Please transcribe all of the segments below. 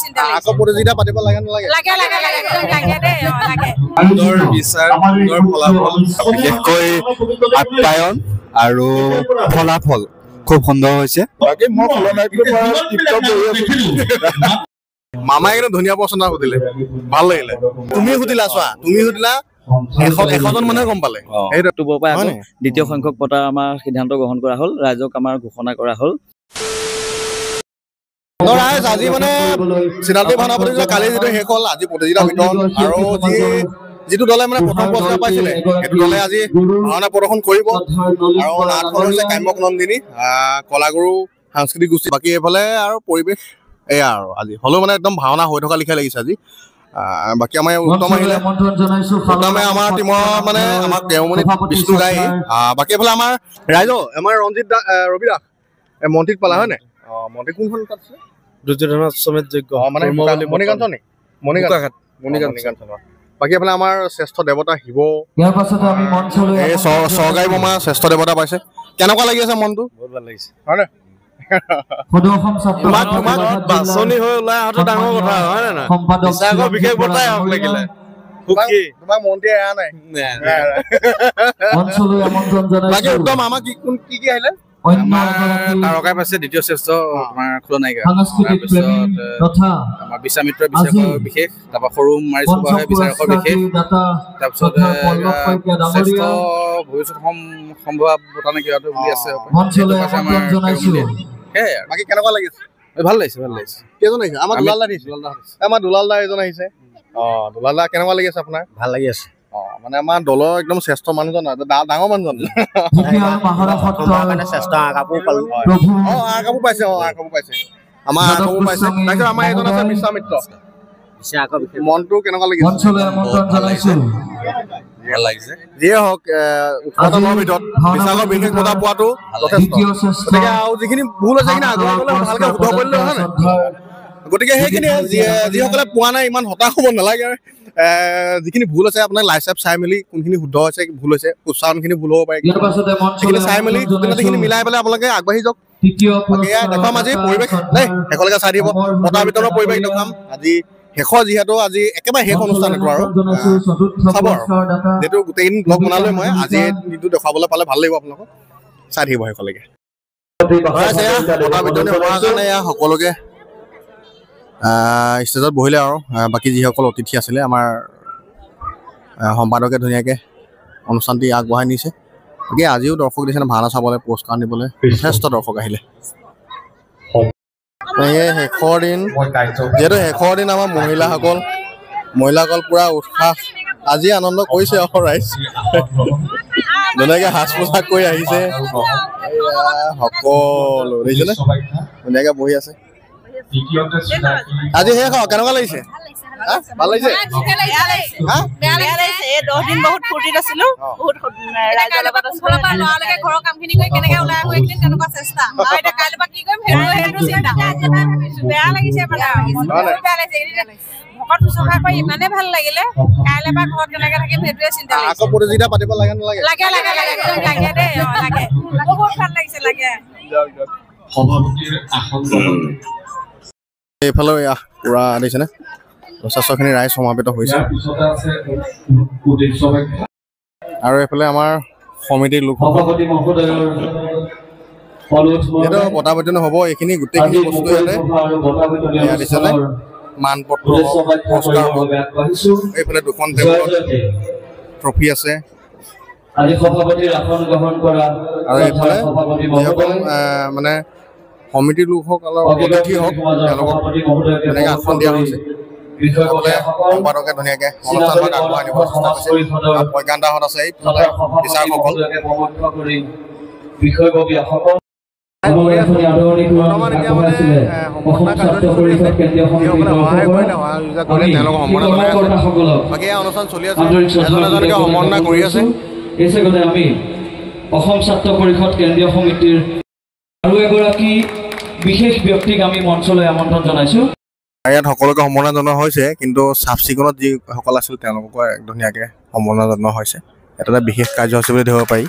চিন্তা লাগিছে আকৌ প্ৰতিযোগিতা পাতিব লাগে নালাগে লাগে লাগে লাগে লাগে দে লাগে সুন্দৰ বিচাৰ সুন্দৰ ফলাফল বিশেষকৈ আপ্যায়ন আৰু ফলাফল খুব সুন্দৰ হৈছে বাকী মই খলনায়কটোৰ পৰা টিপটপ কৰি আছো মামাই কিন্তু ধুনীয়া প্ৰশ্ন সুধিলে ভাল লাগিলে তুমি সুধিলা চোৱা তুমি সুধিলা এশজন মানুহে গম পালে সেইটো অক্টোবৰ পৰা আকৌ দ্বিতীয় সংখ্যক পতাৰ আমাৰ সিদ্ধান্ত গ্ৰহণ কৰা হ'ল ৰাইজক আমাৰ ঘোষণা কৰা হ'ল ৰাইজ আজি মানে চিনাতী ভাওনা প্ৰতিযোগিতা কালি যিটো শেষ হ'ল আজি প্ৰতিযোগিতা বিতৰণ আৰু যিটো দলে মানে প্ৰথম পুৰস্কাৰ পাইছিলে সেইটো দলে আজি ভাওনা প্ৰদৰ্শন কৰিব আৰু নাটখন হৈছে কাম্যক নন্দিনী কলাগুৰু সাংস্কৃতিক গোষ্ঠী বাকী এইফালে আৰু পৰিৱেশ এয়া আৰু আজি হ'লেও মানে একদম ভাওনা হৈ থকা লিখা লাগিছে আজি বাকী আমাৰ উত্তম আহিলে উত্তমে আমাৰ টিমৰ মানে আমাক দেওমণি বিষ্ণু গাই বাকী এইফালে আমাৰ ৰাইজ আমাৰ ৰঞ্জিত ৰবি দাস মন্ত্ৰীক পালা হয় নাই মন্ত্ৰী কোনখন তাত আছে দুৰ্যোধন সমেত যোগ্য মানে মণিকান্ত নে মণিকান্ত বাকী এইফালে আমাৰ শ্ৰেষ্ঠ দেৱতা শিৱ এই চৰকাৰী বোমা শ্ৰেষ্ঠ দেৱতা পাইছে কেনেকুৱা লাগি আছে মনটো বহুত ভাল লাগিছে হয়নে তোমাক বাছনি হৈ ওলাই অহাটো ডাঙৰ কথা হয় নে নহয় আকৌ বিশেষ বৰ্তাই হওক লাগিলে তোমাক মন্ত্ৰী এৰা নাই বাকী উত্তম আমাক কি আহিলে তাৰকাই পাইছে দ্বিতীয় শ্ৰেষ্ঠ তোমাৰ খলনায়িকা তাৰপিছত আমাৰ বিশ্বামিত্ৰ বিচাৰকৰ বিশেষ তাৰপৰা সৰু মাৰিছো বিচাৰকৰ বিশেষ তাৰপিছত শ্ৰেষ্ঠ ভৱিষ্যত সম্ভৱ বঁটা নে কিবাটো বুলি আছে বাকী কেনেকুৱা লাগিছে ভাল লাগিছে ভাল লাগিছে কেইজন আহিছে আমাৰ দুলাল দা আহিছে আমাৰ দুলাল দা এজন আহিছে দুলাল দা কেনেকুৱা লাগি আছে আপোনাৰ ভাল লাগি আছে মানে আমাৰ দলৰ একদম শ্ৰেষ্ঠ মানুহজন ডাঙৰ মানুহজন শ্ৰেষ্ঠ কাপোৰ পালো কাপোৰ পাইছে কাপোৰ পাইছে আমাৰ কাপোৰ পাইছে তাৰপিছত আমাৰ এজন আছে বিশ্বামিত্ৰ মনটো কেনেকুৱা লাগিছে ভাল লাগিছে যিয়ে হওক 18জনৰ ভিতৰত বিশালৰ বিশেষ বঁটা পোৱাটো যথেষ্ট গতিকে আৰু যিখিনি ভুল হৈছে সেইখিনি আগুৱাই গ'লে ভালকে শুদ্ধ কৰিলে হয় নাই গতিকে সেইখিনি যিসকলে পোৱা নাই ইমান হতাশ হ'ব নালাগে যিখিনি ভুল আছে আপোনাৰ লাইভ চাইভ চাই মেলি কোনখিনি শুদ্ধ হৈছে ভুল হৈছে উচ্চাৰণখিনি ভুল হ'ব পাৰে সেইখিনি চাই মেলি গোটেইখিনি মিলাই পেলাই আপোনালোকে আগবাঢ়ি যাওক দেখুৱাম আজি পৰিৱেশ দেই শেষলৈকে চাই দিব বঁটা বিতৰণৰ পৰিৱেশ দেখুৱাম আজি শেষৰ যিহেতু আজি একেবাৰে শেষ অনুষ্ঠান এইটো আৰু চাব আৰু যিহেতু গোটেইখিনি ব্লগ বনালৈ মই আজি দিনটো দেখুৱাবলৈ পালে ভাল লাগিব আপোনালোকক চাই থাকিব শেষলৈকে বঁটা বিতৰণি হোৱাৰ কাৰণে সকলোকে ষ্টেজত বহিলে আৰু বাকী যিসকল অতিথি আছিলে আমাৰ সম্পাদকে ধুনীয়াকৈ অনুষ্ঠানটি আগবঢ়াই নিছে গতিকে আজিও দৰ্শক দিছে ভাওনা চাবলৈ পুৰস্কাৰ দিবলৈ যথেষ্ট দৰ্শক আহিলে শেষৰ দিন যিহেতু শেষৰ দিন আমাৰ মহিলাসকল পুৰা উৎসাহ আজি আনন্দ কৰিছে আকৌ ৰাইজ ধুনীয়াকৈ সাজ পোছাক কৰি আহিছে সকলো দেখিছেনে ধুনীয়াকৈ বহি আছে আজি শেষ কেনেকুৱা লাগিছে ভাল লাগিছে এই 10 দিন বহুত ফূৰ্তিত আছিলো বহুত ৰাইজৰ লগত আছিলো লৰালৈকে ঘৰৰ কামখিনি কৰি কেনেকে ওলাই আহো একদিন তেনেকুৱা চেষ্টা এতিয়া কাইলৈ পৰা কি কৰিম সেইটো চিন্তা বেয়া লাগিছে মানে বেয়া লাগিছে ভকত শুশ্ৰূষা কৰি ইমানে ভাল লাগিলে কাইলৈ পৰা ঘৰত কেনেকে থাকিম সেইটোৱে চিন্তা লাগিছে আকৌ প্ৰতিযোগিতা পাতিব লাগে নালাগে লাগে লাগে লাগে একদম লাগে দে লাগে বহুত ভাল লাগিছে লাগে সভাপতিৰ আসন এইফালে পুৰা দেখিছেনে যথেষ্টখিনি ৰাইজ সমাবেত হৈছে আৰু এইফালে আমাৰ সমিতিৰ লোকসকল এইটো বঁটা বিতৰণি হ'ব এইখিনি গোটেইখিনি বস্তু ইয়াতে দিছেনে মান পত্ৰ পুৰস্কাৰ হওক এইফালে দুখন টেবুলত ট্ৰফি আছে আৰু এইফালে যিসকল মানে সমিতিৰ লোকসকলৰ অতিথি হওক তেওঁলোকক তেনেকৈ আসন দিয়া হৈছে সম্পাদকে ধুনীয়াকৈ অনুষ্ঠানভাগ আগবঢ়াই নিব চেষ্টা কৰিছে প্ৰজ্ঞানদাহঁত আছে এইফালে বিচাৰকসকল বাকী অনুষ্ঠান চলি আছে এজন এজনকৈ সমন্বয় কৰি আছে আমি অসম ছাত্ৰ পৰিষদ কেন্দ্ৰীয় সমিতিৰ আৰু এগৰাকী বিশেষ ব্যক্তিক আমি মঞ্চলৈ আমন্ত্ৰণ জনাইছো ইয়াত সকলোকে সম্বৰ্ধনা জনোৱা হৈছে কিন্তু চাফ চিকুণত যিসকল আছিল তেওঁলোকক ধুনীয়াকৈ সম্বৰ্ধনা জনোৱা হৈছে এটা বিশেষ কাৰ্যসূচী বুলি ধৰিব পাৰি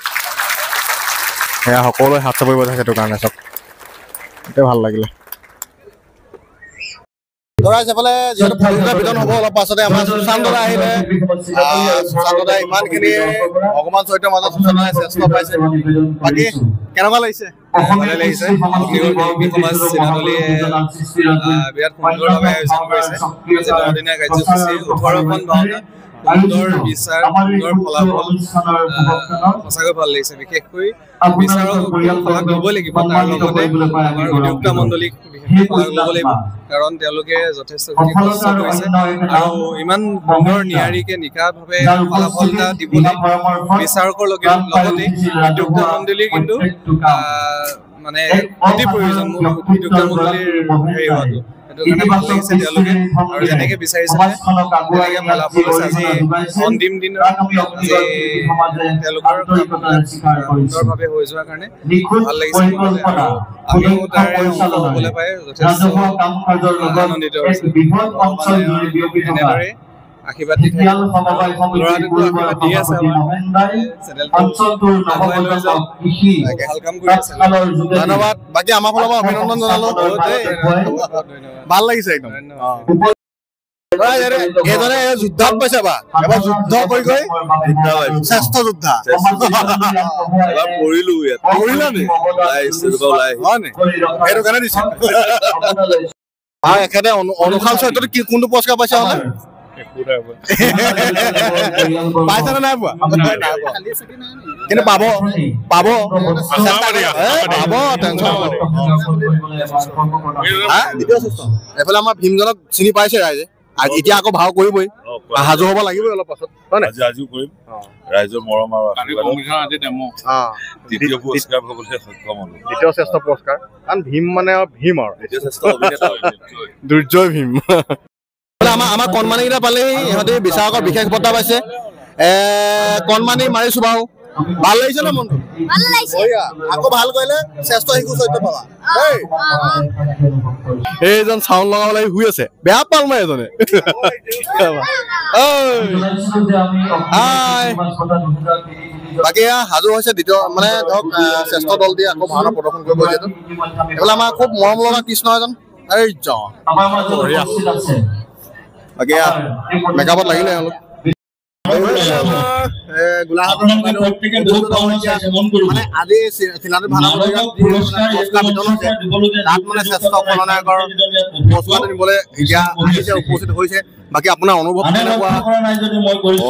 সেয়া সকলোৱে হাত চাপৰিব সেইটো কাৰণে চাওক এতিয়া ভাল লাগিলে ধৰা সেফালে যিহেতু প্ৰতিযোগিতা বিতৰণ হ'ব অলপ পাছতে আমাৰ সুশান্ত দাদা আহিলে সুশান্ত দাদা ইমানখিনি ভগৱান চৰিত্ৰৰ মাজত সুশান্ত দাদাই শ্ৰেষ্ঠ পাইছে বাকী কেনেকুৱা লাগিছে ভালে লাগিছে সমাজ চিনাতলীয়ে বিৰাট সুন্দৰভাৱে আয়োজন কৰিছে আজি 9 দিনীয়া কাৰ্যসূচী 18খন ভাওনা সুন্দৰ বিচাৰ সুন্দৰ ফলাফল সঁচাকৈ ভাল লাগিছে বিশেষকৈ বিচাৰক শলাগ ল'ব লাগিব তাৰ লগতে আমাৰ উদ্যোক্তা মণ্ডলীক বিশেষকৈ শলাগ ল'ব লাগিব কাৰণ তেওঁলোকে যথেষ্টখিনি কষ্ট কৰিছে আৰু ইমান সুন্দৰ নিয়াৰিকে নিকাভাৱে ফলাফল এটা দিবলৈ বিচাৰকৰ লগতে উদ্যোক্তা মণ্ডলীৰ কিন্তু মানে অতি প্ৰয়োজন উদ্যোক্তা মণ্ডলীৰ হেৰি হোৱাটো সেইটো কাৰণে ভাল লাগিছে তেওঁলোকে আৰু যেনেকৈ বিচাৰিছিলে তেনেকৈ ফলাফল হৈছে আজি অন্তিম দিনৰ তেওঁলোকৰ সুন্দৰভাৱে হৈ যোৱাৰ কাৰণে ভাল লাগিছে আৰু আমিও তাৰে অংশ হ'বলৈ পাই যথেষ্ট আনন্দিত হৈছোঁ এনেদৰে আশীৰ্বাদ দি থাকিম ল'ৰাটোকো আশীৰ্বাদ দি আছে ভাল কাম কৰি আছে ধন্যবাদ বাকী আমাৰ ফালৰ পৰা অভিনন্দন জনালো ভাল লাগিছে একদম এইজনে যুদ্ধত পাইছে বা এবাৰ যুদ্ধ কৰি গৈ শ্ৰেষ্ঠ যোদ্ধা পৰিলো পৰিলা নি সেইটো কাৰণে দিছে এখেতে অনুশাল চৰিত্ৰটো কোনটো পুৰস্কাৰ পাইছে হ'লে পাইছে নে নাই পোৱা কিন্তু পাব পাব এইফালে আমাৰ ভীমজনক চিনি পাইছে ৰাইজে এতিয়া আকৌ ভাও কৰিবই সাজু হ'ব লাগিবই অলপ পাছত আজিও কৰিম ৰাইজৰ মৰম আৰু দ্বিতীয় পুৰস্কাৰ পাবলৈ সক্ষম হলো দ্বিতীয় শ্ৰেষ্ঠ পুৰস্কাৰ কাৰণ ভীম মানে ভীম আৰু দুৰ্জয় ভীম আমাৰ কণমানি কেইটা পালেহি ইহঁতে বিচাৰকৰ বিশেষ বঁটা পাইছে কণমানি মাৰিছো বাৰু ভাল লাগিছে ন মনটো আকৌ ভাল কৰিলে শ্ৰেষ্ঠ শিশু চৰিত্ৰ পাবা এইজন চাউল লগাব লাগি শুই আছে বেয়া পাল নাই এজনে বাকী সাজু হৈছে দ্বিতীয় মানে ধৰক শ্ৰেষ্ঠ দল দি আকৌ ভাওনা প্ৰদৰ্শন কৰিব যিহেতু এইফালে আমাৰ খুব মৰম লগা কৃষ্ণ এজন বাকী মেকআপত লাগিলে অলপ আজি চিনাতী ভাওনা তাত মানে শ্ৰেষ্ঠ খলনায়কৰ পুৰস্কাৰটো নিবলৈ এতিয়া আহিছে উপস্থিত হৈছে বাকী আপোনাৰ অনুভৱ কেনেকুৱা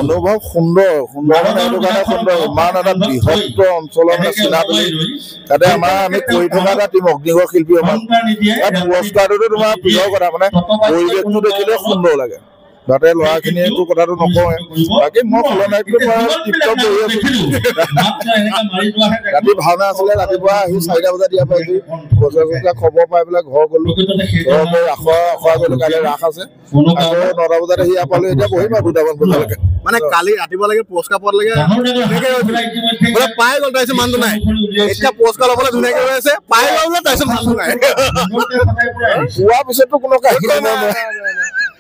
অনুভৱ সুন্দৰ সুন্দৰ মানে এইটো কাৰণে সুন্দৰ ইমান এটা বৃহৎ অঞ্চলৰ মানে চিনাতলী তাতে আমাৰ আমি কৰি থকা এটা টীম অগ্নিগড় শিল্পী সমাজ পুৰস্কাৰটোতো তোমাৰ প্ৰিয় কথা মানে পৰিৱেশটো দেখিলে সুন্দৰ লাগে তাতে ল'ৰাখিনিয়েতো কথাটো নকওঁৱে বাকী মই খলনায়কটো তৃপ্ত কৰি আছো ৰাতি ভাওনা আছিলে ৰাতিপুৱা আহি 4টা বজাত ইয়াৰ পৰা বজাৰ খবৰ পাই পেলাই ঘৰ গ'লো ঘৰ গৈ আখৰা গ'লো কাইলৈ ৰাস আছে আকৌ 9টা বজাত আহি ইয়াৰ পালো এতিয়া বহিম আৰু 2টামান বজালৈকে মানে কালি ৰাতিপুৱা লাগে পুৰস্কাৰ পোৱাৰ লাগে পাই গ'ল তাৰপিছত মানুহটো নাই এতিয়া পুৰস্কাৰ ল'বলৈ ধুনীয়াকৈ ৰৈ আছে পাই গ'ল যে তাৰপিছত মানুহটো নাই পোৱাৰ পিছততো কোনো কাহিনী নাই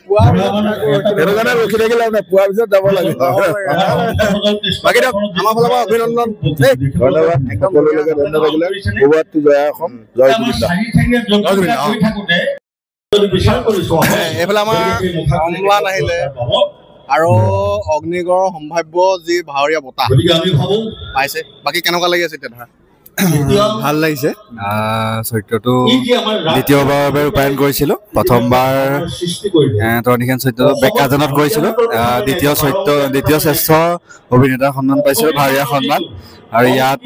সেইটো কাৰণে ৰখি থাকিলে পোৱাৰ পিছত যাব লাগে বাকী দিয়ক আমাৰ ফালৰ পৰা অভিনন্দন ধন্যবাদ সকলোলৈকে ধন্যবাদ থাকিলে শুভৰাত্ৰি জয় অসম জয় এইফালে আমাৰ অম্লান আহিলে আৰু অগ্নিগড়ৰ সম্ভাৱ্য যি ভাৱৰীয়া বঁটা পাইছে বাকী কেনেকুৱা লাগি আছে এতিয়া ধৰা ভাল লাগিছে চৰিত্ৰটো দ্বিতীয়বাৰৰ বাবে ৰূপায়ণ কৰিছিলোঁ প্ৰথমবাৰ তৰণীখান চৰিত্ৰটো বেকাজনত কৰিছিলোঁ দ্বিতীয় শ্ৰেষ্ঠ অভিনেতাৰ সন্মান পাইছিলোঁ ভাৱৰীয়া সন্মান আৰু ইয়াত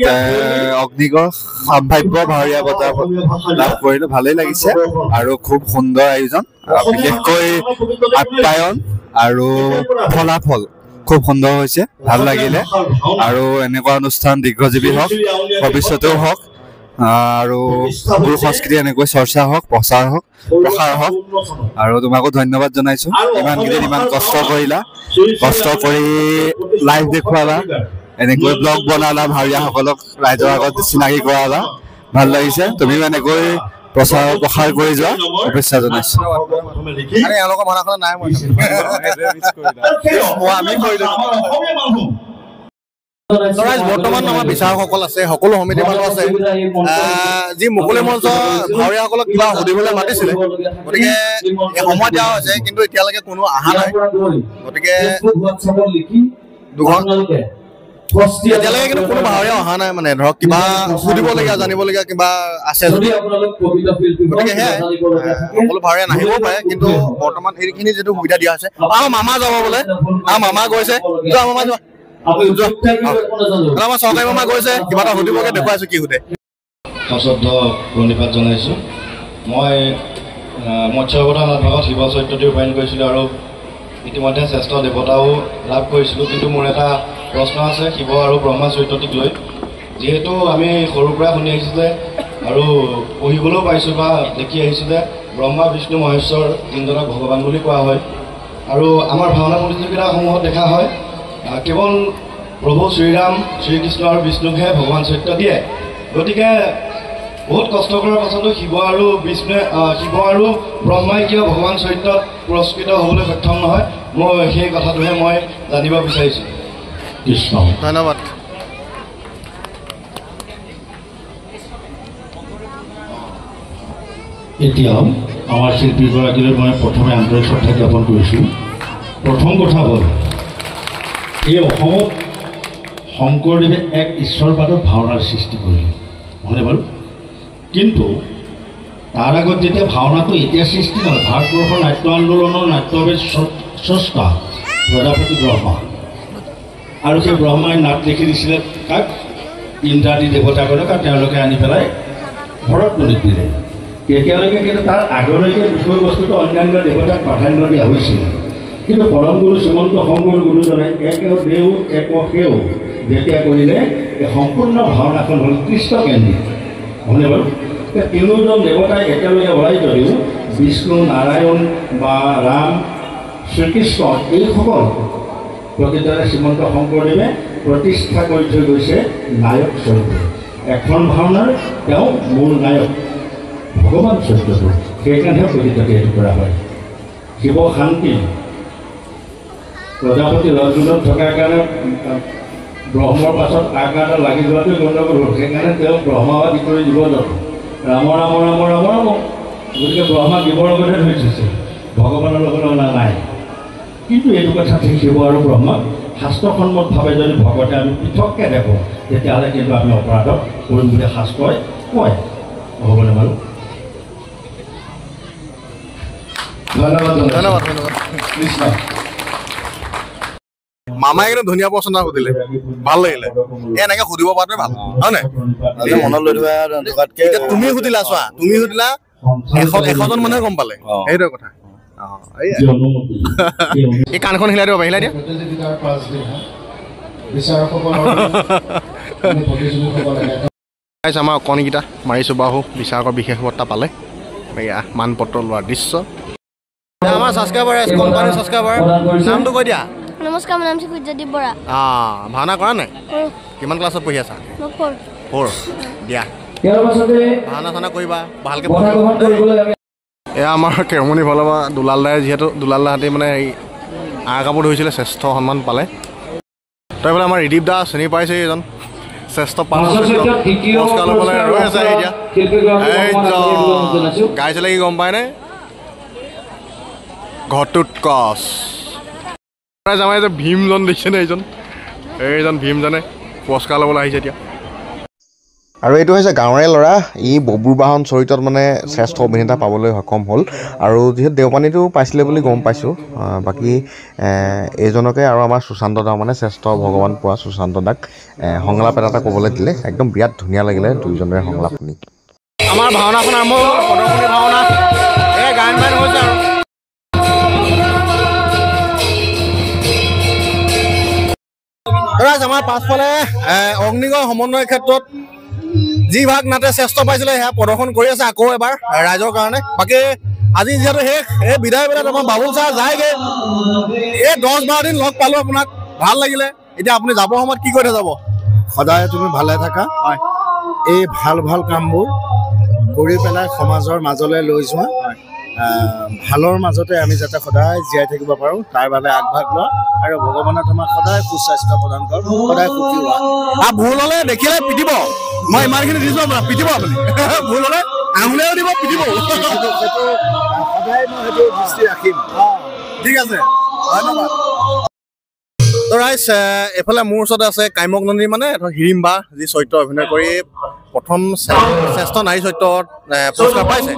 অগ্নিগড় সম্ভাৱ্য ভাৱৰীয়া বঁটা লাভ কৰিলোঁ ভালেই লাগিছে আৰু খুব সুন্দৰ আয়োজন বিশেষকৈ আপ্যায়ন আৰু ফলাফল খুব সুন্দৰ হৈছে ভাল লাগিলে আৰু এনেকুৱা অনুষ্ঠান দীৰ্ঘজীৱী হওক ভৱিষ্যতেও হওক আৰু গুৰু সংস্কৃতি এনেকৈ চৰ্চা হওক প্ৰচাৰ হওক আৰু তোমাকো ধন্যবাদ জনাইছো ইমানকেইদিন ইমান কষ্ট কৰিলা কষ্ট কৰি লাইভ দেখুৱালা এনেকৈ ব্লগ বনালা ভাৱৰীয়াসকলক ৰাইজৰ আগত চিনাকি কৰালা ভাল লাগিছে তুমিও এনেকৈ প্ৰসাৰ কৰি যোৱা শুভেচ্ছা জনাইছো এওঁলোকৰ ভাওনাখনত নাই বৰ্তমান আমাৰ বিচাৰকসকল আছে, সকলো সমিতিৰ মানুহ আছে, যি মুকলি মঞ্চ ভাৱৰীয়াসকলক কিবা সুধিবলৈ মাতিছিলে, গতিকে সময় দিয়া হৈছে, কিন্তু এতিয়ালৈকে কোনো অহা নাই। গতিকে এতিয়ালৈকে কিন্তু কোনো ভাৱৰীয়া অহা নাই, মানে ধৰক কিবা সুধিবলগীয়া জানিবলগীয়া কিবা আছে যদি। গতিকে সেয়াই সকলো ভাৱৰীয়া নাহিবও পাৰে, কিন্তু বৰ্তমান এইখিনি যিটো সুবিধা দিয়া হৈছে। আমাৰ মামা যাব বোলে, আমাৰ মামা গৈছে, মামা যোৱা আমাৰ চৰকাৰী মামা গৈছে, কিবা এটা সুধিবগে, দেখুৱাইছো কি সুধে। সশ্ৰদ্ধ প্ৰণিপাত জনাইছোঁ। মই মৎস্যৱতাৰ নাটভাগত শিৱ চৰিত্ৰটি ৰূপায়ণ কৰিছিলোঁ আৰু ইতিমধ্যে শ্ৰেষ্ঠ দেৱতাও লাভ কৰিছিলোঁ, কিন্তু মোৰ এটা প্ৰশ্ন আছে শিৱ আৰু ব্ৰহ্মা চৰিত্ৰটিক লৈ। যিহেতু আমি সৰুৰ পৰা শুনি আহিছোঁ যে আৰু পঢ়িবলৈও পাইছোঁ বা দেখি আহিছোঁ যে ব্ৰহ্মা বিষ্ণু মহেশ্বৰ তিনিজনক ভগৱান বুলি কোৱা হয়, আৰু আমাৰ ভাওনা প্ৰতিযোগিতাসমূহত দেখা হয় কেৱল প্ৰভু শ্ৰীৰাম শ্ৰীকৃষ্ণ আৰু বিষ্ণুকহে ভগৱান চৰিত্ৰ দিয়ে। গতিকে বহুত কষ্ট কৰাৰ পাছতো শিৱ আৰু ব্ৰহ্মাই কিয় ভগৱান চৰিত্ৰত পুৰস্কৃত হ'বলৈ সক্ষম নহয়, মই সেই কথাটোহে মই জানিব বিচাৰিছোঁ। কৃষ্ণ ধন্যবাদ। এতিয়া আমাৰ শিল্পীগৰাকীলৈ মই প্ৰথমে আন্তৰিক শ্ৰদ্ধা জ্ঞাপন কৰিছোঁ। প্ৰথম কথা হ'ল এই অসমত শংকৰদেৱে এক ঈশ্বৰবাদৰ ভাওনাৰ সৃষ্টি কৰিলে, হয়নে বাৰু? কিন্তু তাৰ আগত যেতিয়া ভাওনাটো এতিয়া সৃষ্টি নহয়, ভাৰতবৰ্ষৰ নাট্য আন্দোলনৰ নাট্যবেদ স্ৰষ্টা প্ৰজাপতি ব্ৰহ্মা, আৰু সেই ব্ৰহ্মাই নাট লিখি দিছিলে কাক? ইন্দ্ৰাদি দেৱতাগণক, আৰু তেওঁলোকে আনি পেলাই ভৰত নদীত দিলে। তেতিয়ালৈকে কিন্তু তাৰ আগলৈকে বিষয়বস্তুটো অন্যান্য দেৱতাক প্ৰাধান্য দিয়া হৈছিল, কিন্তু পৰম গুৰু শ্ৰীমন্ত শংকৰ গুৰুজনে এক দেও এক সেও যেতিয়া কৰিলে, এই সম্পূৰ্ণ ভাওনাখন হ'ল কৃষ্ণকেন্দ্ৰিক, হয়নে বাৰু? তিনিওজন দেৱতাই একেলগে ওলাই যদিও বিষ্ণু নাৰায়ণ বা ৰাম শ্ৰীকৃষ্ণ এইসকল প্ৰকৃততে শ্ৰীমন্ত শংকৰদেৱে প্ৰতিষ্ঠা কৰি থৈ গৈছে নায়ক স্বৰূপে। এখন ভাওনাৰ তেওঁ মূল নায়ক ভগৱান চৰিত্ৰটো, সেইকাৰণেহে প্ৰকৃততে এইটো কৰা হয়। শিৱ শান্তি প্ৰজাপতি ৰজগুণত থকাৰ কাৰণে ব্ৰহ্মৰ পাছত আকাৰ এটা লাগি যোৱাটোৱে গণ্ডগোল হ'ল, সেইকাৰণে তেওঁ ব্ৰহ্মাবাদী কৰি দিব যাব ৰাম ৰাম ৰাম ৰাম ৰাম। গতিকে ব্ৰহ্মা জীৱৰ লগতহে ধৰি থৈছে, ভগৱানৰ লগত অনা নাই। কিন্তু এইটো কথা ঠিক শিৱ আৰু ব্ৰহ্মাক শাস্ত্ৰসন্মতভাৱে যদি ভগতে আমি পৃথককৈ দেখোঁ, তেতিয়াহ'লে কিন্তু আমি অপৰাধক কৰিম বুলি শাস্ত্ৰই কয়, হ'বনে বাৰু? ধন্যবাদ ধন্যবাদ কৃষ্ণ। মামাই কিন্তু ধুনীয়া প্ৰশ্ন সুধিলে, ভাল লাগিলে। এনেকে সুধিব পৰাটোৱে ভাল, হয় নাই? মনত লৈ থোৱাতকে তুমি সুধিলা, চোৱা তুমি সুধিলা, এশজন মানুহে গম পালে, সেইটোৱে কথা। এই কাণখন হিলাই দিব, হিলাই দিয়া। আমাৰ অকণিকেইটা মাৰিছোঁ বাহু, বিচাৰকৰ বিশেষ বৰ্তা পালে, এয়া মানপত্ৰ লোৱাৰ দৃশ্য। আমাৰ ছাবস্ক্ৰাইবাৰ কোম্পানীৰ ছাবস্ক্ৰাইবাৰ নামটো কৈ দিয়া। নমস্কাৰ, মোৰ নাম সূৰ্যদীপ বৰা। ভাওনা কৰা নাই? কিমান ক্লাছত পঢ়ি আছা? 4 দিয়া, ভাওনা চাওনা কৰিবা ভালকৈ। এয়া আমাৰ কেৰমণি ফালৰ পৰা দুলাল দাই, যিহেতু দুলাল দাহঁতে মানে এই আঁৰ কাপোৰ ধৰিছিলে, শ্ৰেষ্ঠ সন্মান পালে। তাৰপৰা আমাৰ ৰিদীপ দা চিনি পাইছে, এইজন শ্ৰেষ্ঠ পুৰস্কাৰ ল'বলৈ ৰৈ আছে। এতিয়া গাইছিলে কি গম পায়নে? ঘটোত কচ আমাৰ যে ভীমজন দেখিছেনে? এইজন ভীমজনে পুৰস্কাৰ ল'বলৈ আহিছে এতিয়া। আৰু এইটো হৈছে গাঁৱৰে ল'ৰা, ই ববুৰ বাহন চৰিত্ৰত মানে শ্ৰেষ্ঠ অভিনেতা পাবলৈ সক্ষম হ'ল, আৰু যিহেতু দেওপানীটো পাইছিলে বুলি গম পাইছোঁ। বাকী এইজনকে আৰু আমাৰ সুশান্ত দাও, মানে শ্ৰেষ্ঠ ভগৱান পোৱা সুশান্ত দাক সংলাপ এটা ক'বলৈ দিলে, একদম বিৰাট ধুনীয়া লাগিলে দুয়োজনৰে সংলাপ শুনি। আমাৰ ভাওনাখন আৰম্ভ হ'ল, প্ৰদৰ্শনী ভাওনা এই গায়ন বায়ন হৈছে আৰু আমাৰ পাছফালে অগ্নিগড় সমন্বয় ক্ষেত্ৰত যি ভাগ নাটে শ্ৰেষ্ঠ পাইছিলে সেয়া প্ৰদৰ্শন কৰি আছে আকৌ এবাৰ ৰাইজৰ কাৰণে। বাকী আজি যিহেতু শেষ, এই বিদায় বেলাত আমাৰ বাবুল ছাৰ যায়গৈ। এই 10-12 দিন লগ পালোঁ আপোনাক, ভাল লাগিলে। এতিয়া আপুনি যাব সময়ত কি কৰি যাব? সদায় তুমি ভালে থাকা, এই ভাল ভাল কামবোৰ কৰি পেলাই সমাজৰ মাজলৈ লৈ যোৱা, ভালৰ মাজতে আমি যাতে সদায় জীয়াই থাকিব পাৰোঁ তাৰ বাবে আগভাগ লোৱা আৰু ভগৱানে তোমাক সদায় সুস্বাস্থ্য প্ৰদান কৰক সদায় সুখী হোৱা ভুল হ'লে দেখিলে পিটিব মই ইমানখিনি দিছোঁ আপোনাক পিটিব আপুনি ভুল হ'লে আঙুলিও দিব পিটিব সদায় মই সেইটো দৃষ্টি ৰাখিম ঠিক আছে ধন্যবাদ ৰাইজ এফালে মোৰ ওচৰতে আছে কাইমক নন্দী মানে হিৰিম্বা যি চৰিত্ৰ অভিনয় কৰি প্ৰথম শ্ৰেষ্ঠ নাৰী চৰিত্ৰত পুৰস্কাৰ পাইছে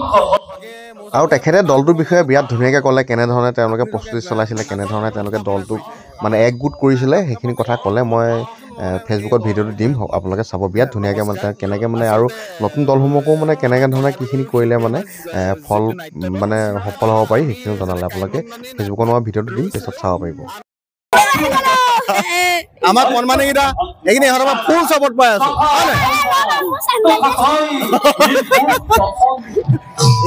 আৰু তেখেতে দলটোৰ বিষয়ে বিৰাট ধুনীয়াকৈ ক'লে কেনেধৰণে তেওঁলোকে প্ৰস্তুতি চলাইছিলে কেনেধৰণে তেওঁলোকে দলটোক মানে একগোট কৰিছিলে সেইখিনি কথা ক'লে মই ফেচবুকত ভিডিঅ'টো দিম আপোনালোকে চাব বিৰাট ধুনীয়াকৈ মানে কেনেকৈ মানে আৰু নতুন দলসমূহকো মানে কেনেকৈ ধৰণে কিখিনি কৰিলে মানে ফল মানে সফল হ'ব পাৰি সেইখিনিও জনালে আপোনালোকে ফেচবুকত মই ভিডিঅ'টো দিম পিছত চাব পাৰিব আমাৰ কণমানিকেইটা এইখিনি ইহঁতৰ পৰা ফুল চাপৰ্ট পাই আছো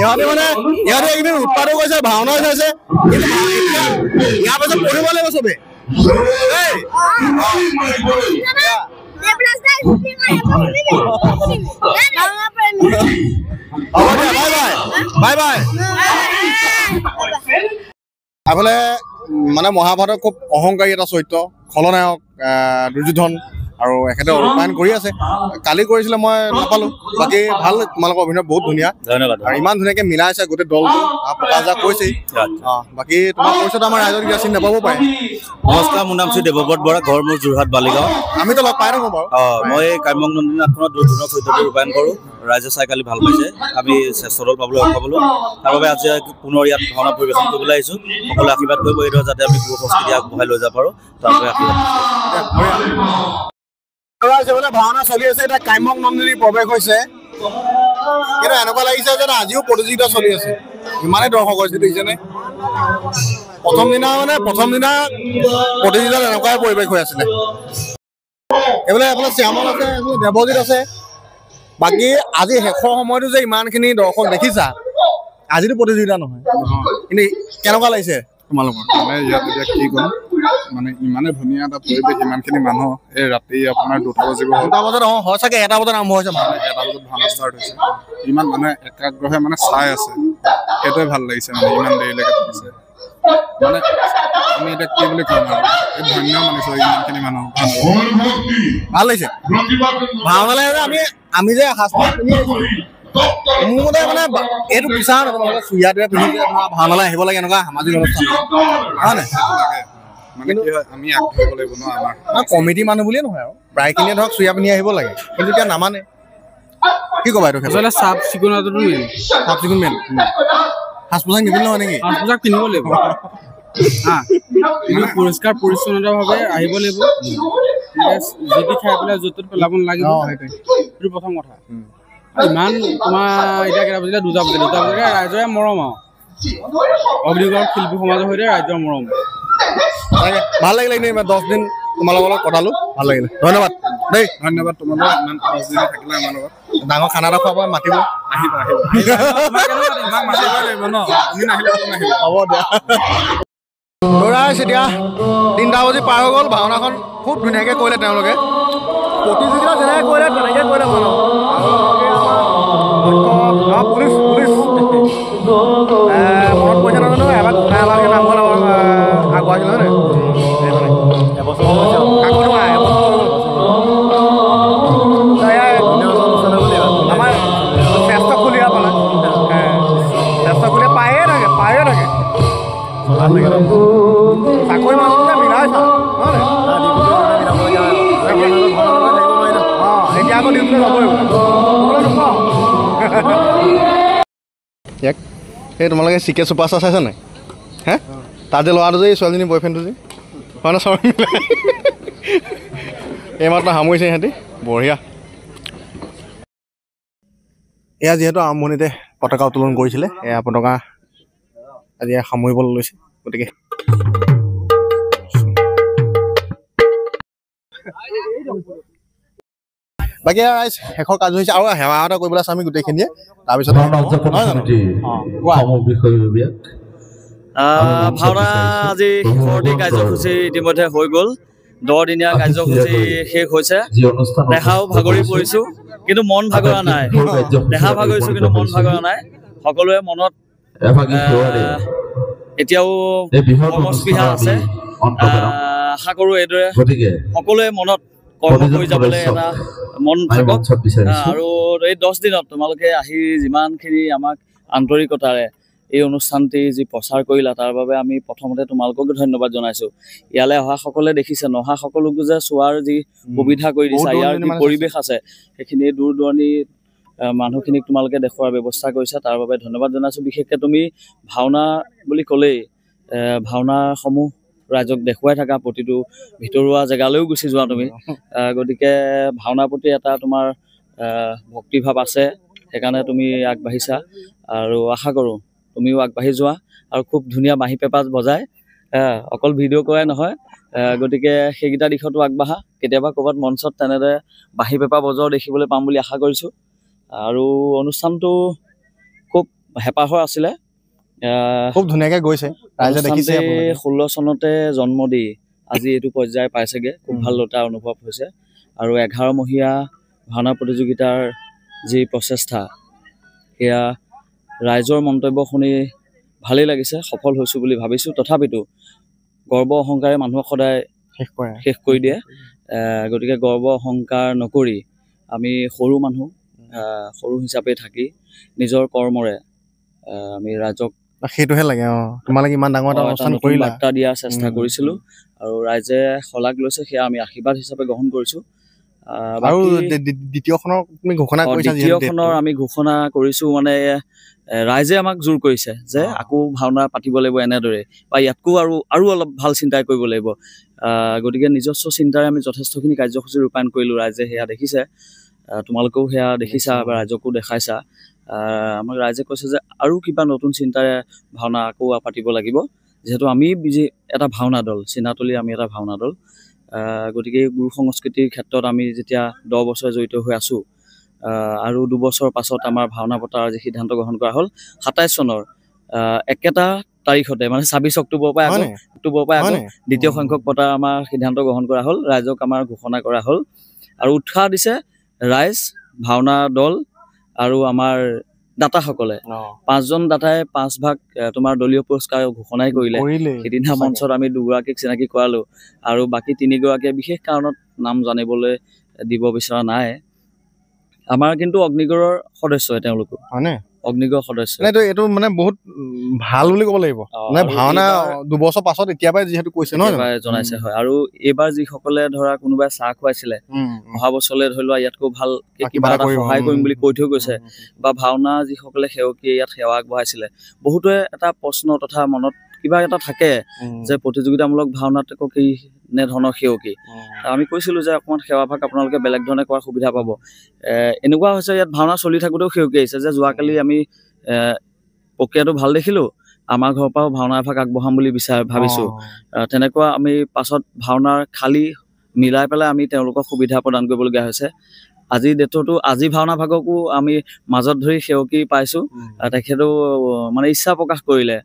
ইহঁতে মানে ইহঁতে এইকেইদিন উৎপাদো কৰিছে ভাওনাও চাইছে কিন্তু ইয়াৰ পাছত পঢ়িব লাগিব চবে বাই বাই এফালে মানে মহাভাৰতৰ খুব অহংকাৰী এটা চৰিত্ৰ খলনায়ক দুৰ্যোধন আৰু এখেতে ৰূপায়ণ কৰি আছে কালি কৰিছিলে মই নাপালোঁ বাকী ভাল তোমালোকৰ অভিনয় বহুত ধুনীয়া ধন্যবাদ আৰু ইমান ধুনীয়াকৈ মিলাইছে গোটেই দলটো প্ৰকাশ কৈছেই বাকী তোমাৰ পৰিচয়টো আমাৰ ৰাইজৰ কিবা চিনি নাপাব পাৰে নমস্কাৰ মোৰ নাম শ্ৰী দেৱব্ৰত বৰা ঘৰ মোৰ যোৰহাট বালিগাঁও আমিতো লগ পাই থাকোঁ বাৰু মই কাইমক নন্দী নাটখনত দুৰ্যোধনৰ চৰিত্ৰটো ৰূপায়ণ কৰোঁ ৰাইজে চাই কালি ভাল পাইছে আমি শ্ৰেষ্ঠ দল পাবলৈ সক্ষম হ'লোঁ তাৰ বাবে আজি পুনৰ ইয়াত ভাওনা পৰিৱেশন কৰিবলৈ আহিছোঁ সকলোৱে আশীৰ্বাদ কৰিব এইদৰে যাতে আমি গুৰু সংস্কৃতি আগবঢ়াই লৈ যাব পাৰোঁ তাৰ বাবে আশীৰ্বাদ ভাওনা চলি আছে এতিয়া কাইমক নন্দী প্ৰৱেশ হৈছে কিন্তু এনেকুৱা লাগিছে যে আজিও প্ৰতিযোগিতা চলি আছে ইমানেই দৰ্শক হৈছে দেখিছেনে প্ৰথম দিনা প্ৰতিযোগিতাত এনেকুৱাই পৰিৱেশ হৈ আছিলে এইফালে আপোনাৰ শ্যামল আছে দেৱজিত আছে বাকী আজি শেষৰ সময়তো যে ইমানখিনি দৰ্শক দেখিছা আজিতো প্ৰতিযোগিতা নহয় কিন্তু কেনেকুৱা লাগিছে তোমালোকৰ মানে ইয়াত এতিয়া কি ক'ম মানে ইমানে ধুনীয়া এটা পৰিৱেশ ইমানখিনি মানুহ এই ৰাতি আপোনাৰ 2টা বজাত হয় চাগে 1টা বজাত আৰম্ভ হৈছে 1টা বজাত ভাওনা ষ্টাৰ্ট হৈছে ইমান মানুহে একাগ্ৰহে মানে চাই আছে সেইটোৱে ভাল লাগিছে মানে ইমান দেৰিলৈকে থাকিছে মানে আমি এতিয়া কি বুলি ক'ম আৰু এই ধন্য মানিছোঁ ইমানখিনি মানুহ ভাল লাগিছে ভাওনালৈ আমি যে সাজপাৰ পিন্ধি মোৰ মতে মানে এইটো বিচাৰ নহয় চুৰিয়াটোৱে পিন্ধি ভাওনালৈ আহিব লাগে এনেকুৱা সামাজিক অনুষ্ঠান হয় নাই আমি আগবাঢ়িব লাগিব ন আমাৰ কমিটি মানুহ বুলিয়ে নহয় আৰু প্ৰায়খিনিয়ে ধৰক চুৰিয়া পিন্ধি আহিব লাগে কিন্তু এতিয়া নামানে কি ক'বা এইটো ক্ষেত্ৰত চাফ চিকুণতাটো মেইন চাফ চিকুণ মেইন সাজ পোছাক নিপিন্ধিলে হয় নেকি সাজ পোছাক পিন্ধিব লাগিব মানে পৰিষ্কাৰ পৰিচ্ছন্নতাভাৱে আহিব লাগিব যি টি খাই পেলাই য'ত ত'ত পেলাব নালাগিব সেইটো প্ৰথম কথা ইমান তোমাৰ এতিয়া কেইটা বজিলে 2টা বজিলে ৰাইজৰে মৰম আৰু অগ্নিগড় শিল্পী সমাজৰ সৈতে ৰাইজৰ মৰম ভাল লাগিলে এনেই 10 দিন তোমালোকৰ লগত কটালো ভাল লাগিলে ধন্যবাদ দেই ধন্যবাদ তোমালোক ইমান 10 দিন থাকিলা আমাৰ লগত ডাঙৰ খানা এটা খুৱাব মাতিব আহিবা হ'ব দিয়া এতিয়া 3টা বজি পাৰ হৈ গ'ল ভাওনাখন খুব ধুনীয়াকৈ কৰিলে তেওঁলোকে প্ৰতিযোগিতা যেনেকৈ কৰিলে তেনেকৈ কৰিলে ভাওনা পুলিচ মনত পৰিছে নাজানো এবাৰ নামখন আগবঢ়াইছিল হয় আমাৰ শ্ৰেষ্ঠ খুলীয়া পালে শ্ৰেষ্ঠ খুলীয়া পায়ে থাকে চাকৰি মানুহ মিলাইছা এতিয়া আকৌ ডিউটিলৈ যাবই এই তোমালোকে চিকে চুপাৰষ্টাৰ চাইছা নাই হে তাত যে ল'ৰাটো যে ছোৱালীজনী বয়ফ্ৰেণ্ডটো যে হয় না চব এইমাত্ৰ সামৰিছে সিহঁতি বঢ়িয়া এয়া যিহেতু আৰম্ভণিতে পতাকা উত্তোলন কৰিছিলে এয়া পতাকা আজি সামৰিবলৈ লৈছে গতিকে বাকী শেষৰ কাজ হৈছে আৰু সেৱা এটা কৰিবলৈ আছে আমি গোটেইখিনিয়ে তাৰপিছত ভাওনা আজি শেষৰটি কাৰ্যসূচী ইতিমধ্যে হৈ গ'ল 10 দিনীয়া কাৰ্যসূচী শেষ হৈছে দেখাও ভাগৰি পৰিছোঁ কিন্তু মন ভাগৰা নাই দেহা ভাগৰিছোঁ কিন্তু মন ভাগৰা নাই সকলোৱে মনত এতিয়াও কৰ্মস্পৃহা আছে আশা কৰোঁ এইদৰে সকলোৱে মনত কৰ্ম কৰি যাবলৈ এটা মন থাকক আৰু এই 10 দিনত তোমালোকে আহি যিমানখিনি আমাক আন্তৰিকতাৰে এই অনুষ্ঠানটি যি প্ৰচাৰ কৰিলা তাৰ বাবে আমি প্ৰথমতে তোমালোকক ধন্যবাদ জনাইছোঁ ইয়ালৈ অহা সকলে দেখিছে নহা সকলোকে যে চোৱাৰ যি সুবিধা কৰি দিছা ইয়াৰ যি পৰিৱেশ আছে সেইখিনি দূৰ দূৰণি মানুহখিনিক তোমালোকে দেখুৱাৰ ব্যৱস্থা কৰিছা তাৰ বাবে ধন্যবাদ জনাইছোঁ বিশেষকৈ তুমি ভাওনা বুলি ক'লেই ভাওনাসমূহ ৰাইজক দেখুৱাই থাকা প্ৰতিটো ভিতৰুৱা জেগালৈও গুচি যোৱা তুমি গতিকে ভাওনাৰ প্ৰতি এটা তোমাৰ ভক্তিভাৱ আছে সেইকাৰণে তুমি আগবাঢ়িছা আৰু আশা কৰোঁ তুমিও আগবাঢ়ি যোৱা আৰু খুব ধুনীয়া বাঁহী পেঁপা বজাই অকল ভিডিঅ' কৰাই নহয় গতিকে সেইকেইটা দিশতো আগবাঢ়া কেতিয়াবা ক'ৰবাত মঞ্চত তেনেদৰে বাঁহী পেঁপা বজোৱা দেখিবলৈ পাম বুলি আশা কৰিছোঁ আৰু অনুষ্ঠানটো খুব হেঁপাহৰ আছিলে খুব ধুনীয়াকৈ গৈছে ৰাইজে দেখিছে 16 চনতে জন্ম দি আজি এইটো পৰ্যায় পাইছেগৈ খুব ভাল এটা অনুভৱ হৈছে আৰু 11 মহীয়া ভাওনা প্ৰতিযোগিতাৰ যি প্ৰচেষ্টা সেয়া ৰাইজৰ মন্তব্য শুনি ভালেই লাগিছে সফল হৈছোঁ বুলি ভাবিছোঁ তথাপিতো গৰ্ব অহংকাৰে মানুহক সদায় শেষ কৰি দিয়ে গতিকে গৰ্ব অহংকাৰ নকৰি আমি সৰু মানুহ সৰু হিচাপে থাকি নিজৰ কৰ্মৰে আমি ৰাইজক সেইটোহে লাগে তোমালোকে ইমান ডাঙৰ এটা অনুষ্ঠান কৰিলা বাৰ্তা দিয়াৰ চেষ্টা কৰিছিলোঁ আৰু ৰাইজে শলাগ লৈছে সেয়া আমি আশীৰ্বাদ হিচাপে গ্ৰহণ কৰিছোঁ আৰু দ্বিতীয়খনৰ তুমি ঘোষণা কৰিছা দ্বিতীয়খনৰ আমি ঘোষণা কৰিছোঁ মানে ৰাইজে আমাক জোৰ কৰিছে যে আকৌ ভাওনা পাতিব লাগিব এনেদৰে বা ইয়াতকো আৰু অলপ ভাল চিন্তা কৰিব লাগিব গতিকে নিজস্ব চিন্তাৰে আমি যথেষ্টখিনি কাৰ্যসূচী ৰূপায়ণ কৰিলোঁ ৰাইজে সেয়া দেখিছে তোমালোকেও সেয়া দেখিছা বা ৰাইজকো দেখাইছা আমাক ৰাইজে কৈছে যে আৰু কিবা নতুন চিন্তাৰে ভাওনা আকৌ পাতিব লাগিব যিহেতু আমি এটা ভাওনা দল চিনাতলি আমি এটা ভাওনা দল গতিকে গুৰু সংস্কৃতিৰ ক্ষেত্ৰত আমি যেতিয়া 10 বছৰ জড়িত হৈ আছোঁ আৰু 2 বছৰ পাছত আমাৰ ভাওনা পতাৰ যি সিদ্ধান্ত গ্ৰহণ কৰা হ'ল 27 চনৰ একেটা তাৰিখতে মানে 26 অক্টোবৰৰ পৰা দ্বিতীয় সংখ্যক পতাৰ আমাৰ সিদ্ধান্ত গ্ৰহণ কৰা হ'ল ৰাইজক আমাৰ ঘোষণা কৰা হ'ল আৰু উৎসাহ দিছে ৰাইজ ভাওনা দল আৰু আমাৰ দাতাসকলে 5জন দাতাই 5 ভাগ তোমাৰ দলীয় পুৰস্কাৰ ঘোষণাই কৰিলে সেইদিনা মঞ্চত আমি 2 গৰাকীক চিনাকি কৰালোঁ আৰু বাকী 3 গৰাকীয়ে বিশেষ কাৰণত নাম জানিবলৈ দিব বিচৰা নাই আমাৰ কিন্তু অগ্নিগড়ৰ সদস্য তেওঁলোকো হয়নে অগ্নিগড় সদস্য এইটো মানে বহুত ভাল বুলি ক'ব লাগিব মানে ভাওনা 2 বছৰ পাছত এতিয়া পৰাই যিহেতু কৈছে নহয় জনাইছে হয় আৰু এইবাৰ যিসকলে ধৰা কোনোবাই চাহ খুৱাইছিলে অহা বছৰলৈ ধৰি লোৱা ইয়াতকো ভাল কিবা এটা সহায় কৰিম বুলি কৈ থৈ গৈছে বা ভাওনা যিসকলে সেৱকীয়ে ইয়াত সেৱা আগবঢ়াইছিলে বহুতে এটা প্ৰশ্ন তথা মনত কিবা এটা থাকে যে প্ৰতিযোগিতামূলক ভাওনাত কি নে ধৰণৰ সেৱকী আমি কৈছিলোঁ যে অকণমান সেৱাভাগ আপোনালোকে বেলেগ ধৰণে কৰাৰ সুবিধা পাব এনেকুৱা হৈছে ইয়াত ভাওনা চলি থাকোঁতেও সেৱকী আহিছে যে যোৱাকালি আমি প্ৰক্ৰিয়াটো ভাল দেখিলোঁ আমাৰ ঘৰৰ পৰাও ভাওনা এভাগ আগবঢ়াম বুলি ভাবিছোঁ তেনেকুৱা আমি পাছত ভাওনাৰ খালী মিলাই পেলাই আমি তেওঁলোকক সুবিধা প্ৰদান কৰিবলগীয়া হৈছে আজিৰ ডেটতো আজি ভাওনা ভাগকো আমি মাজত ধৰি সেৱকী পাইছোঁ তেখেতেও মানে ইচ্ছা প্ৰকাশ কৰিলে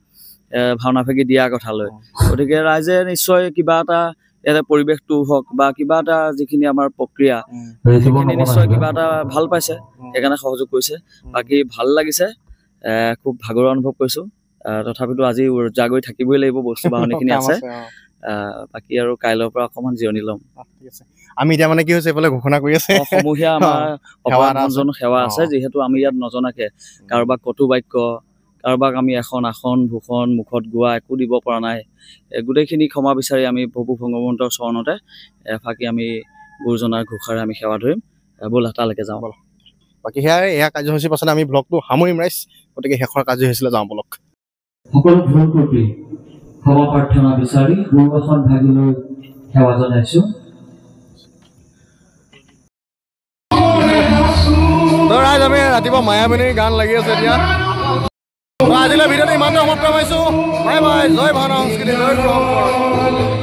ভাওনা ভাগি দিয়া কথালৈ গতিকে ৰাইজে নিশ্চয় কিবা এটা ইয়াতে পৰিৱেশটো হওক বা কিবা এটা যিখিনি আমাৰ প্ৰক্ৰিয়া সেইখিনি নিশ্চয় কিবা এটা ভাল পাইছে সেইকাৰণে সহযোগ কৰিছে বাকী ভাল লাগিছে খুব ভাগৰুৱা অনুভৱ কৰিছোঁ তথাপিতো আজি জাগৰি থাকিবই লাগিব বস্তু বাহনীখিনি আছে বাকী আৰু কাইলৈৰ পৰা অকণমান জিৰণি ল'ম আমি এতিয়া মানে কি হৈছে এইফালে ঘোষণা কৰি আছে সমূহীয়া আমাৰ অপৰাধমোচন সেৱা আছে যিহেতু আমি ইয়াত নজনাকে কাৰোবাক কটু বাক্য কাৰোবাক আমি এখন আসন ভূষণ মুখত গোৱা একো দিব পৰা নাই গোটেইখিনি ক্ষমা বিচাৰি আমি প্ৰভু ভগৱন্তৰ চৰণতে এফাকি আমি গুৰুজনাৰ ঘোষাৰে আমি সেৱা ধৰিম ব'লা তালৈকে যাওঁ বাকী এয়া কাৰ্যসূচীৰ পাছত আমি ব্লগটো সামৰিম ৰাইজ গতিকে শেষৰ কাৰ্যসূচীলৈ যাওঁ বলক সকলো ভুল কৰি ক্ষমা প্ৰাৰ্থনা বিচাৰি গুৰু আসন ভাগিলৈ সেৱা জনাইছোঁ ৰাইজ আমি ৰাতিপুৱা মায়াবিনীৰ গান লাগি আছে এতিয়া আজিলৈ ভিডিঅ'টো ইমানতে সমাপ্ত কৰিছোঁ বাই বাই জয় ভাওনা সংস্কৃতি জয়